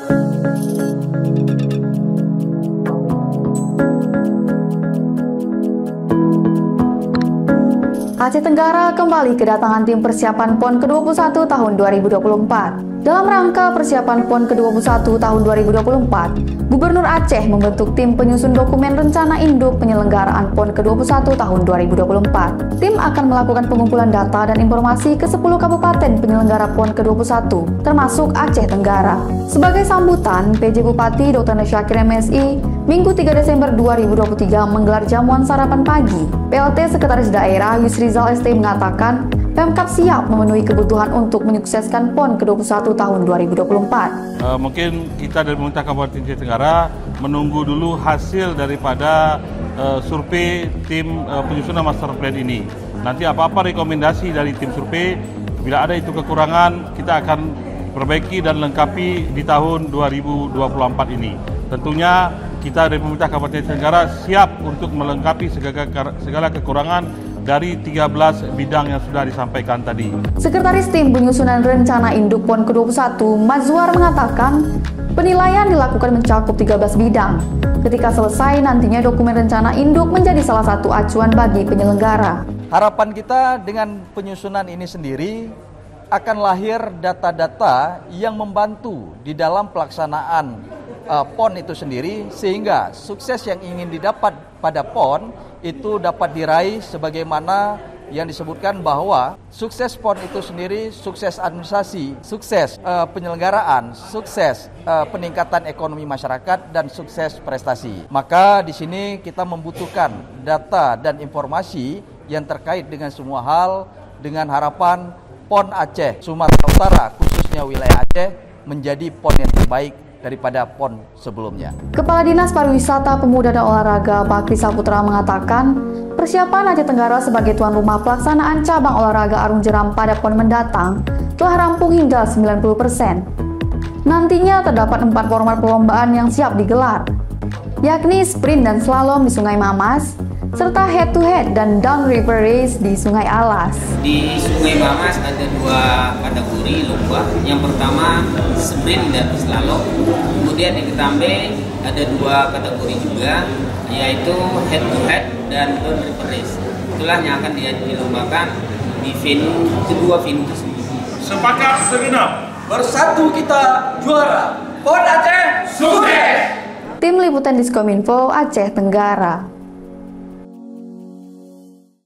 Aceh Tenggara kembali kedatangan tim persiapan PON ke-21 tahun 2024. Dalam rangka persiapan PON ke-21 tahun 2024, Gubernur Aceh membentuk tim penyusun dokumen rencana induk penyelenggaraan PON ke-21 tahun 2024. Tim akan melakukan pengumpulan data dan informasi ke 10 kabupaten penyelenggara PON ke-21, termasuk Aceh Tenggara. Sebagai sambutan, PJ Bupati Dr. Syakir MSI, Minggu 3 Desember 2023 menggelar jamuan sarapan pagi. PLT Sekretaris Daerah Yusrizal ST mengatakan, Pemkab siap memenuhi kebutuhan untuk menyukseskan PON ke-21 tahun 2024. Mungkin kita dari pemerintah Kabupaten Aceh Tenggara menunggu dulu hasil daripada survei tim penyusunan master plan ini. Nanti apa-apa rekomendasi dari tim survei, bila ada itu kekurangan, kita akan perbaiki dan lengkapi di tahun 2024 ini. Tentunya kita dari pemerintah Kabupaten Aceh Tenggara siap untuk melengkapi segala kekurangan dari 13 bidang yang sudah disampaikan tadi. Sekretaris Tim Penyusunan Rencana Induk PON ke-21, Mazwar mengatakan, penilaian dilakukan mencakup 13 bidang. Ketika selesai, nantinya dokumen rencana induk menjadi salah satu acuan bagi penyelenggara. Harapan kita dengan penyusunan ini sendiri akan lahir data-data yang membantu di dalam pelaksanaan PON itu sendiri, sehingga sukses yang ingin didapat pada PON itu dapat diraih sebagaimana yang disebutkan bahwa sukses PON itu sendiri, sukses administrasi, sukses penyelenggaraan, sukses peningkatan ekonomi masyarakat, dan sukses prestasi. Maka di sini kita membutuhkan data dan informasi yang terkait dengan semua hal, dengan harapan PON Aceh, Sumatera Utara, khususnya wilayah Aceh, menjadi PON yang terbaik daripada PON sebelumnya. Kepala Dinas Pariwisata, Pemuda dan Olahraga Bakri Saputra mengatakan, persiapan Aceh Tenggara sebagai tuan rumah pelaksanaan cabang olahraga arung jeram pada PON mendatang telah rampung hingga 90%. Nantinya terdapat 4 format perlombaan yang siap digelar, yakni sprint dan slalom di Sungai Mamas, serta head-to-head dan downriver race di Sungai Alas. Di Sungai Mamas ada 2 kategori lomba. Yang pertama sprint dan slalom. Kemudian di Ketambe ada 2 kategori juga, yaitu head-to-head dan downriver race. Itulah yang akan dilombakan di kedua venue tersebut. Sepakat segenap. Bersatu kita juara. PON Aceh sukses. Tim Liputan Diskominfo Aceh Tenggara.